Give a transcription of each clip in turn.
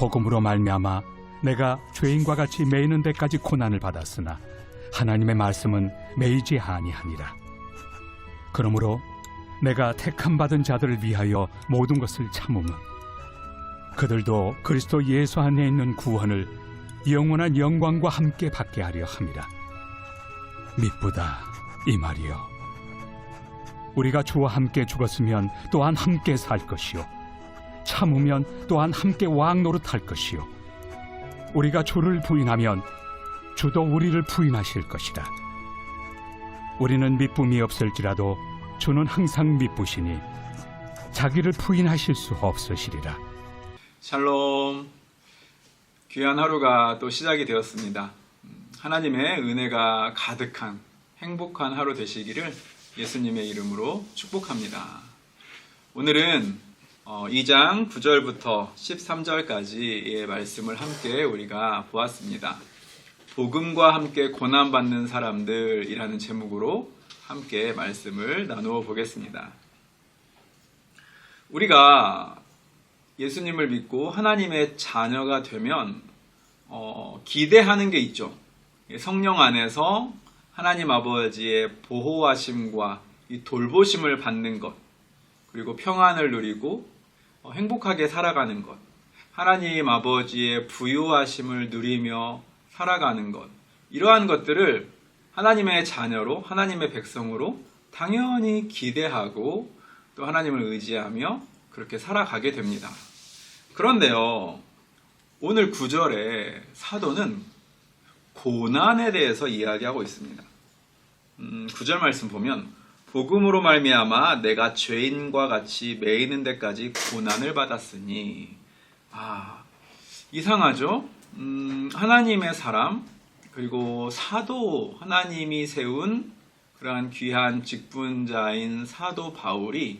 복음으로 말미암아 내가 죄인과 같이 매이는 데까지 고난을 받았으나 하나님의 말씀은 매이지 아니하니라. 그러므로 내가 택함 받은 자들을 위하여 모든 것을 참음은 그들도 그리스도 예수 안에 있는 구원을 영원한 영광과 함께 받게 하려 함이라. 미쁘다 이 말이요, 우리가 주와 함께 죽었으면 또한 함께 살 것이요, 참으면 또한 함께 왕 노릇할 것이요, 우리가 주를 부인하면 주도 우리를 부인하실 것이라. 우리는 미쁨이 없을지라도 주는 항상 미쁘시니 자기를 부인하실 수 없으시리라. 샬롬. 귀한 하루가 또 시작이 되었습니다. 하나님의 은혜가 가득한 행복한 하루 되시기를 예수님의 이름으로 축복합니다. 오늘은 2장 9절부터 13절까지의 말씀을 함께 우리가 보았습니다. 복음과 함께 고난받는 사람들이라는 제목으로 함께 말씀을 나누어 보겠습니다. 우리가 예수님을 믿고 하나님의 자녀가 되면 기대하는 게 있죠. 성령 안에서 하나님 아버지의 보호하심과 이 돌보심을 받는 것, 그리고 평안을 누리고 행복하게 살아가는 것, 하나님 아버지의 부유하심을 누리며 살아가는 것, 이러한 것들을 하나님의 자녀로, 하나님의 백성으로 당연히 기대하고 또 하나님을 의지하며 그렇게 살아가게 됩니다. 그런데요, 오늘 9절에 사도는 고난에 대해서 이야기하고 있습니다. 9절 말씀 보면 복음으로 말미암아 내가 죄인과 같이 매이는 데까지 고난을 받았으니, 이상하죠? 하나님의 사람, 그리고 사도, 하나님이 세운 그러한 귀한 직분자인 사도 바울이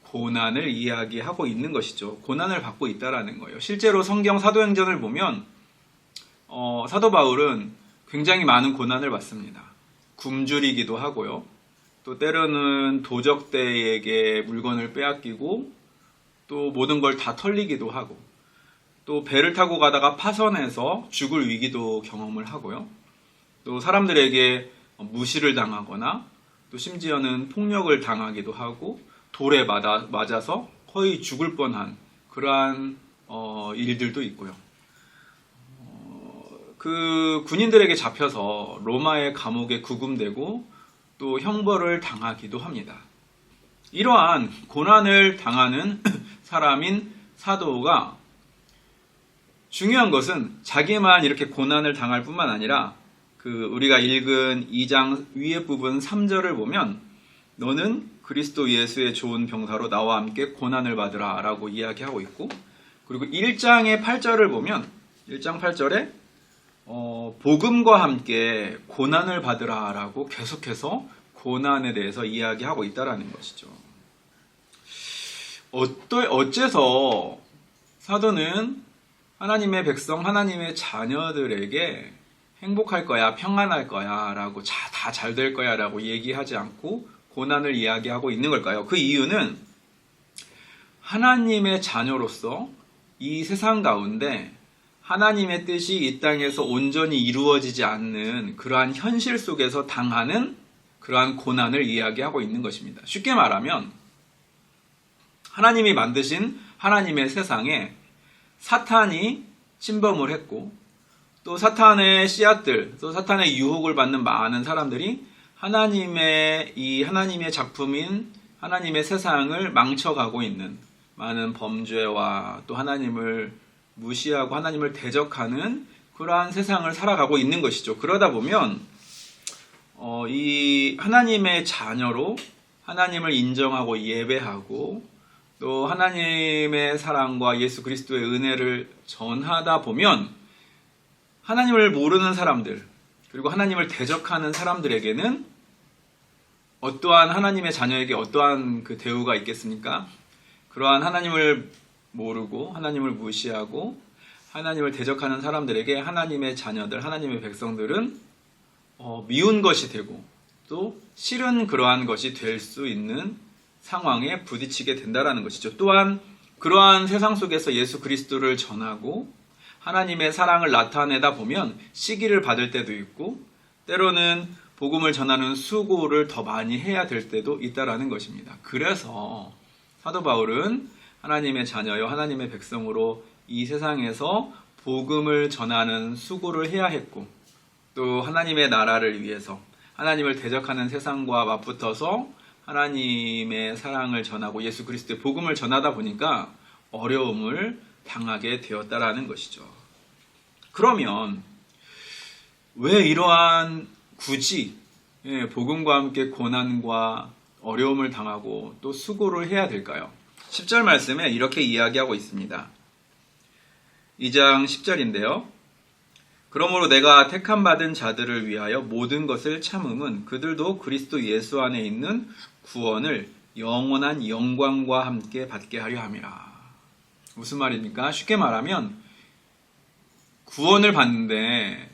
고난을 이야기하고 있는 것이죠. 고난을 받고 있다라는 거예요. 실제로 성경 사도행전을 보면 사도 바울은 굉장히 많은 고난을 받습니다. 굶주리기도 하고요. 또 때로는 도적대에게 물건을 빼앗기고 또 모든 걸 다 털리기도 하고, 또 배를 타고 가다가 파선해서 죽을 위기도 경험을 하고요. 또 사람들에게 무시를 당하거나 또 심지어는 폭력을 당하기도 하고 돌에 맞아서 거의 죽을 뻔한 그러한 일들도 있고요. 그 군인들에게 잡혀서 로마의 감옥에 구금되고 또 형벌을 당하기도 합니다. 이러한 고난을 당하는 사람인 사도가, 중요한 것은 자기만 이렇게 고난을 당할 뿐만 아니라 우리가 읽은 2장 위에 부분 3절을 보면 너는 그리스도 예수의 좋은 병사로 나와 함께 고난을 받으라 라고 이야기하고 있고, 그리고 1장의 8절을 보면 1장 8절에 복음과 함께 고난을 받으라 라고 계속해서 고난에 대해서 이야기하고 있다는 것이죠. 어째서 사도는 하나님의 백성, 하나님의 자녀들에게 행복할 거야, 평안할 거야 라고, 다 잘 될 거야 라고 얘기하지 않고 고난을 이야기하고 있는 걸까요? 그 이유는 하나님의 자녀로서 이 세상 가운데 하나님의 뜻이 이 땅에서 온전히 이루어지지 않는 그러한 현실 속에서 당하는 그러한 고난을 이야기하고 있는 것입니다. 쉽게 말하면 하나님이 만드신 하나님의 세상에 사탄이 침범을 했고, 또 사탄의 씨앗들, 또 사탄의 유혹을 받는 많은 사람들이 하나님의 작품인 하나님의 세상을 망쳐가고 있는 많은 범죄와 또 하나님을 무시하고 하나님을 대적하는 그러한 세상을 살아가고 있는 것이죠. 그러다 보면 이 하나님의 자녀로 하나님을 인정하고 예배하고 또 하나님의 사랑과 예수 그리스도의 은혜를 전하다 보면 하나님을 모르는 사람들, 그리고 하나님을 대적하는 사람들에게는 어떠한 하나님의 자녀에게 어떠한 그 대우가 있겠습니까? 그러한 하나님을 모르고 하나님을 무시하고 하나님을 대적하는 사람들에게 하나님의 자녀들, 하나님의 백성들은 미운 것이 되고 또 싫은 그러한 것이 될 수 있는 상황에 부딪히게 된다는 것이죠. 또한 그러한 세상 속에서 예수 그리스도를 전하고 하나님의 사랑을 나타내다 보면 시기를 받을 때도 있고 때로는 복음을 전하는 수고를 더 많이 해야 될 때도 있다라는 것입니다. 그래서 사도 바울은 하나님의 자녀요 하나님의 백성으로 이 세상에서 복음을 전하는 수고를 해야 했고 또 하나님의 나라를 위해서 하나님을 대적하는 세상과 맞붙어서 하나님의 사랑을 전하고 예수 그리스도의 복음을 전하다 보니까 어려움을 당하게 되었다라는 것이죠. 그러면 왜 이러한 굳이 복음과 함께 고난과 어려움을 당하고 또 수고를 해야 될까요? 10절 말씀에 이렇게 이야기하고 있습니다. 2장 10절인데요. 그러므로 내가 택함 받은 자들을 위하여 모든 것을 참음은 그들도 그리스도 예수 안에 있는 구원을 영원한 영광과 함께 받게 하려 함이라. 무슨 말입니까? 쉽게 말하면 구원을 받는데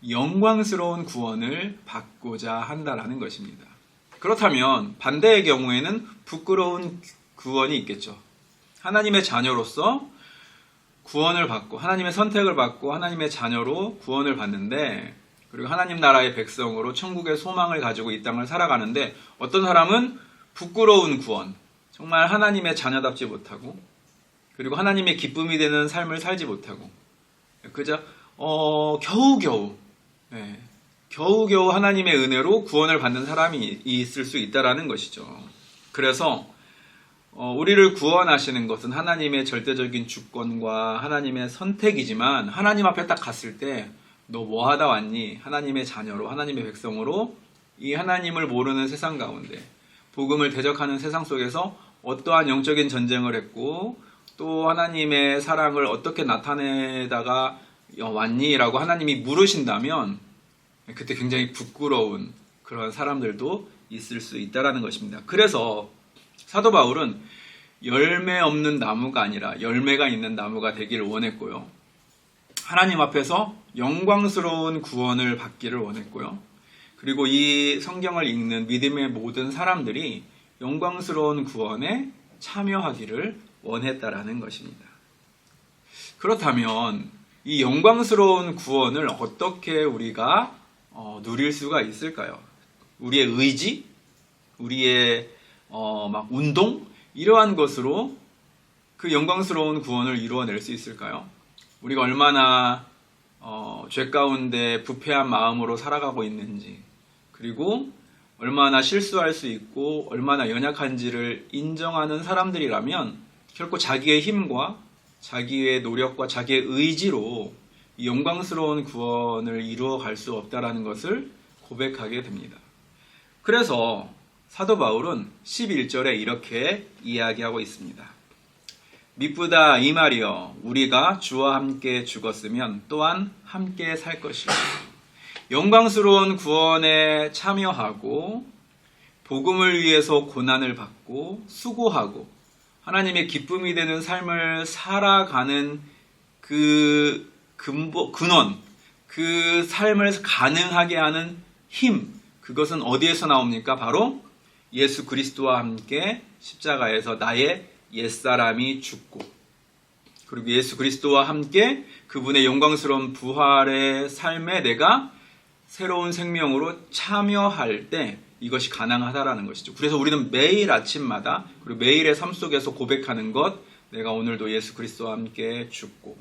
영광스러운 구원을 받고자 한다라는 것입니다. 그렇다면 반대의 경우에는 부끄러운 구원이 있겠죠. 하나님의 자녀로서 구원을 받고 하나님의 선택을 받고 하나님의 자녀로 구원을 받는데 그리고 하나님 나라의 백성으로 천국의 소망을 가지고 이 땅을 살아가는데 어떤 사람은 부끄러운 구원, 정말 하나님의 자녀답지 못하고 그리고 하나님의 기쁨이 되는 삶을 살지 못하고 그저 겨우겨우 하나님의 은혜로 구원을 받는 사람이 있을 수 있다라는 것이죠. 그래서 우리를 구원하시는 것은 하나님의 절대적인 주권과 하나님의 선택이지만 하나님 앞에 딱 갔을 때 너 뭐 하다 왔니? 하나님의 자녀로 하나님의 백성으로 이 하나님을 모르는 세상 가운데 복음을 대적하는 세상 속에서 어떠한 영적인 전쟁을 했고 또 하나님의 사랑을 어떻게 나타내다가 왔니? 라고 하나님이 물으신다면 그때 굉장히 부끄러운 그런 사람들도 있을 수 있다는 것입니다. 그래서 사도 바울은 열매 없는 나무가 아니라 열매가 있는 나무가 되기를 원했고요. 하나님 앞에서 영광스러운 구원을 받기를 원했고요. 그리고 이 성경을 읽는 믿음의 모든 사람들이 영광스러운 구원에 참여하기를 원했다라는 것입니다. 그렇다면 이 영광스러운 구원을 어떻게 우리가 누릴 수가 있을까요? 우리의 의지, 우리의 운동 이러한 것으로 그 영광스러운 구원을 이루어낼 수 있을까요? 우리가 얼마나 죄 가운데 부패한 마음으로 살아가고 있는지 그리고 얼마나 실수할 수 있고 얼마나 연약한지를 인정하는 사람들이라면 결코 자기의 힘과 자기의 노력과 자기의 의지로 이 영광스러운 구원을 이루어갈 수 없다라는 것을 고백하게 됩니다. 그래서 사도 바울은 11절에 이렇게 이야기하고 있습니다. 미쁘다 이 말이여 우리가 주와 함께 죽었으면 또한 함께 살 것이요 영광스러운 구원에 참여하고 복음을 위해서 고난을 받고 수고하고 하나님의 기쁨이 되는 삶을 살아가는 그 근원, 그 삶을 가능하게 하는 힘, 그것은 어디에서 나옵니까? 바로 예수 그리스도와 함께 십자가에서 나의 옛사람이 죽고 그리고 예수 그리스도와 함께 그분의 영광스러운 부활의 삶에 내가 새로운 생명으로 참여할 때 이것이 가능하다라는 것이죠. 그래서 우리는 매일 아침마다 그리고 매일의 삶 속에서 고백하는 것, 내가 오늘도 예수 그리스도와 함께 죽고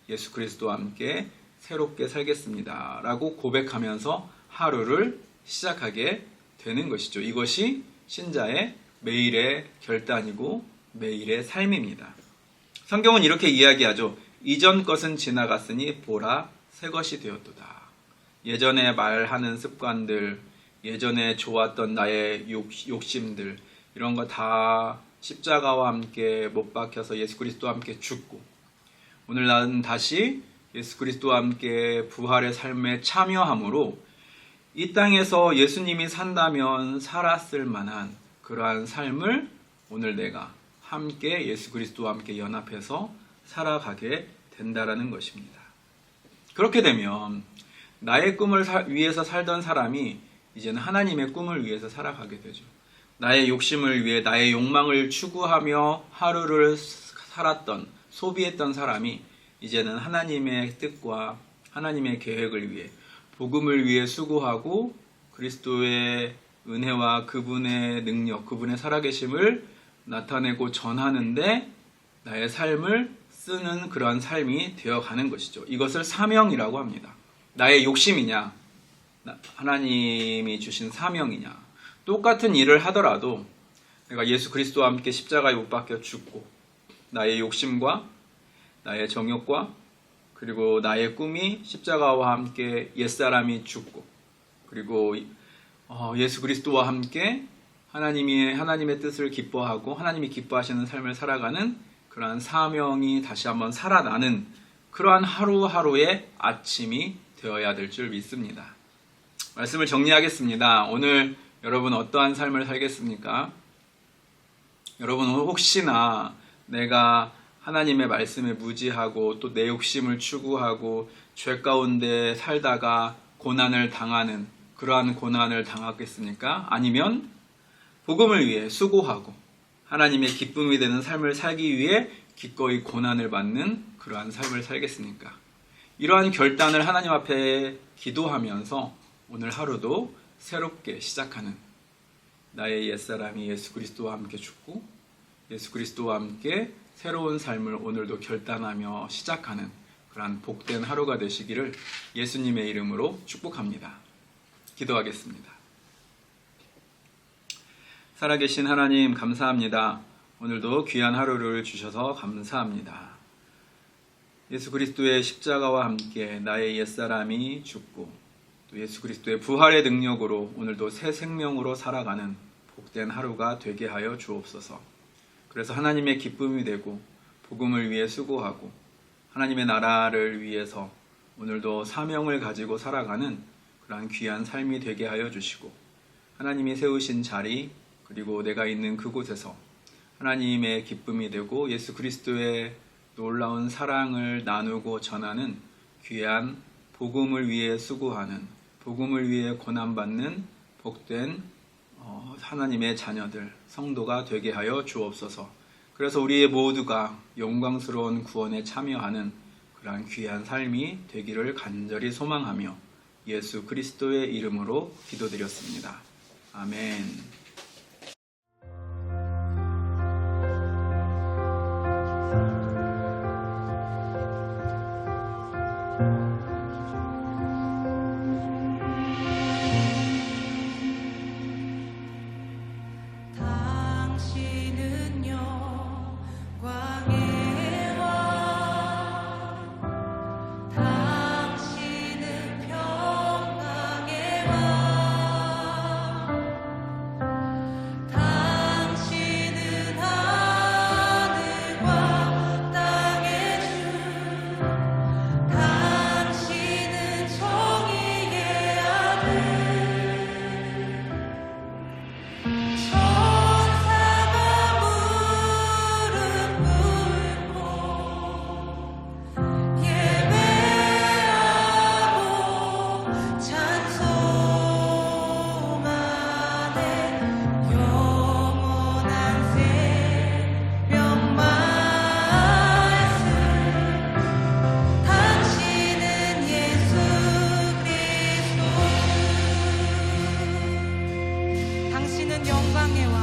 예수 그리스도와 함께 새롭게 살겠습니다 라고 고백하면서 하루를 시작하게 되는 것이죠. 이것이 신자의 매일의 결단이고 매일의 삶입니다. 성경은 이렇게 이야기하죠. 이전 것은 지나갔으니 보라 새 것이 되었도다. 예전에 말하는 습관들, 예전에 좋았던 나의 욕심들 이런 거 다 십자가와 함께 못 박혀서 예수 그리스도와 함께 죽고 오늘 나는 다시 예수 그리스도와 함께 부활의 삶에 참여함으로 이 땅에서 예수님이 산다면 살았을 만한 그러한 삶을 오늘 내가 함께 예수 그리스도와 함께 연합해서 살아가게 된다라는 것입니다. 그렇게 되면 나의 꿈을 위해서 살던 사람이 이제는 하나님의 꿈을 위해서 살아가게 되죠. 나의 욕심을 위해 나의 욕망을 추구하며 하루를 살았던, 소비했던 사람이 이제는 하나님의 뜻과 하나님의 계획을 위해, 복음을 위해 수고하고 그리스도의 은혜와 그분의 능력, 그분의 살아계심을 나타내고 전하는데 나의 삶을 쓰는 그러한 삶이 되어가는 것이죠. 이것을 사명이라고 합니다. 나의 욕심이냐, 하나님이 주신 사명이냐. 똑같은 일을 하더라도 내가 예수 그리스도와 함께 십자가에 못 박혀 죽고 나의 욕심과 나의 정욕과 그리고 나의 꿈이 십자가와 함께 옛사람이 죽고 그리고 예수 그리스도와 함께 하나님의 뜻을 기뻐하고 하나님이 기뻐하시는 삶을 살아가는 그러한 사명이 다시 한번 살아나는 그러한 하루하루의 아침이 되어야 될 줄 믿습니다. 말씀을 정리하겠습니다. 오늘 여러분 어떠한 삶을 살겠습니까? 여러분은 혹시나 내가 하나님의 말씀에 무지하고 또 내 욕심을 추구하고 죄 가운데 살다가 고난을 당하는 그러한 고난을 당하겠습니까? 아니면 복음을 위해 수고하고 하나님의 기쁨이 되는 삶을 살기 위해 기꺼이 고난을 받는 그러한 삶을 살겠습니까? 이러한 결단을 하나님 앞에 기도하면서 오늘 하루도 새롭게 시작하는 나의 옛사람이 예수 그리스도와 함께 죽고 예수 그리스도와 함께 새로운 삶을 오늘도 결단하며 시작하는 그러한 복된 하루가 되시기를 예수님의 이름으로 축복합니다. 기도하겠습니다. 살아계신 하나님 감사합니다. 오늘도 귀한 하루를 주셔서 감사합니다. 예수 그리스도의 십자가와 함께 나의 옛사람이 죽고 또 예수 그리스도의 부활의 능력으로 오늘도 새 생명으로 살아가는 복된 하루가 되게 하여 주옵소서. 그래서 하나님의 기쁨이 되고 복음을 위해 수고하고 하나님의 나라를 위해서 오늘도 사명을 가지고 살아가는 그러한 귀한 삶이 되게 하여 주시고 하나님이 세우신 자리 그리고 내가 있는 그곳에서 하나님의 기쁨이 되고 예수 그리스도의 놀라운 사랑을 나누고 전하는 귀한 복음을 위해 수고하는 복음을 위해 고난받는 복된 하나님의 자녀들, 성도가 되게 하여 주옵소서. 그래서 우리 모두가 영광스러운 구원에 참여하는 그러한 귀한 삶이 되기를 간절히 소망하며 예수 그리스도의 이름으로 기도드렸습니다. 아멘. 당신은 영광의 왕